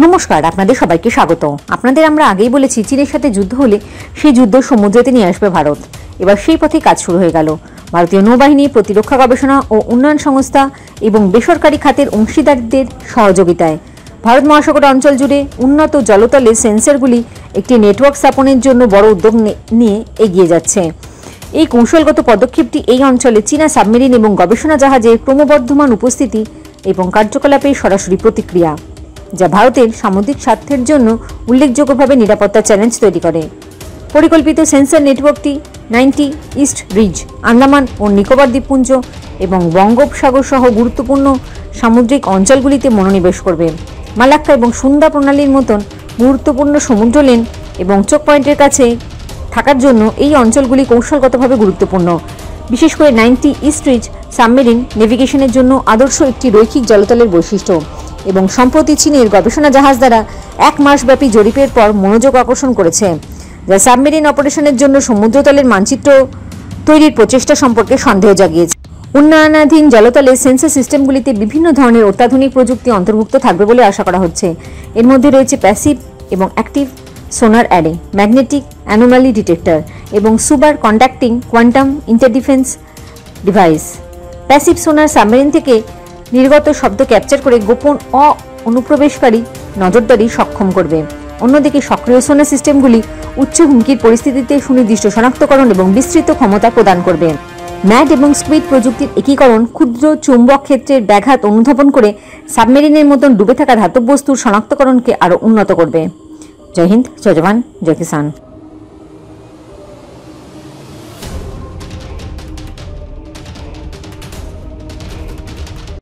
নমস্কার, আপনাদের সবাইকে স্বাগত। আপনাদের আমরা আগেই বলেছি চীনের সাথে যুদ্ধ হলে সেই যুদ্ধ সমুদ্রেতে নিয়ে আসবে ভারত। এবার সেই পথে কাজ শুরু হয়ে গেল। ভারতীয় নৌবাহিনী, প্রতিরক্ষা গবেষণা ও উন্নয়ন সংস্থা এবং বেসরকারি খাতের অংশীদারদের সহযোগিতায় ভারত মহাসাগর অঞ্চল জুড়ে উন্নত জলতলে সেন্সরগুলি একটি নেটওয়ার্ক স্থাপনের জন্য বড় উদ্যোগ নিয়ে এগিয়ে যাচ্ছে। এই কৌশলগত পদক্ষেপটি এই অঞ্চলে চীনা সাবমেরিন এবং গবেষণা জাহাজের ক্রমবর্ধমান উপস্থিতি এবং কার্যকলাপের সরাসরি প্রতিক্রিয়া, যা ভারতের সামুদ্রিক স্বার্থের জন্য উল্লেখযোগ্যভাবে নিরাপত্তা চ্যালেঞ্জ তৈরি করে। পরিকল্পিত সেন্সর নেটওয়ার্কটি 90 ইস্ট রিজ, আন্দামান ও নিকোবর দ্বীপপুঞ্জ এবং বঙ্গোপসাগর সহ গুরুত্বপূর্ণ সামুদ্রিক অঞ্চলগুলিতে মনোনিবেশ করবে। মালাক্কা এবং সুন্দা প্রণালীর মতন গুরুত্বপূর্ণ সমুদ্র লেন এবং চোক পয়েন্টের কাছে থাকার জন্য এই অঞ্চলগুলি কৌশলগতভাবে গুরুত্বপূর্ণ। বিশেষ করে 90 ইস্ট রিজ সাবমেরিন নেভিগেশনের জন্য আদর্শ একটি রৈখিক জলতলের বৈশিষ্ট্য এবং সম্প্রতি চীনের গবেষণা জাহাজ দ্বারা 1 মাসব্যাপী জরিপের পর মনোযোগ আকর্ষণ করেছে, যা সাবমেরিন অপারেশনের জন্য সমুদ্রতলের মানচিত্র তৈরির প্রচেষ্টা সম্পর্কে সন্দেহ জাগিয়েছে। উন্নয়নাধীন জলতলে সেন্সর সিস্টেমগুলিতে বিভিন্ন ধরনের অত্যাধুনিক প্রযুক্তি অন্তর্ভুক্ত থাকবে বলে আশা করা হচ্ছে। এর মধ্যে রয়েছে প্যাসিভ এবং active sonar array, magnetic anomaly detector এবং super conducting quantum interference device. Passive sonar submarine থেকে নির্গত শব্দ ক্যাপচার করে গোপন অনুপ্রবেশকারী নজরদারি সক্ষম করবে। অন্যদিকে সক্রিয় সোনার সিস্টেমগুলি উচ্চ হুমকির পরিস্থিতিতে সুনির্দিষ্ট শনাক্তকরণ এবং বিস্তৃত ক্ষমতা প্রদান করবে। ম্যাড এবং স্কুইড প্রযুক্তির একীকরণ ক্ষুদ্র চৌম্বক ক্ষেত্রের ব্যাঘাত অনুধাবন করে সাবমেরিনের মতন ডুবে থাকা ধাতব বস্তুর শনাক্তকরণকে আরও উন্নত করবে। জয় হিন্দ, জয় জওয়ান, জয় কিষান।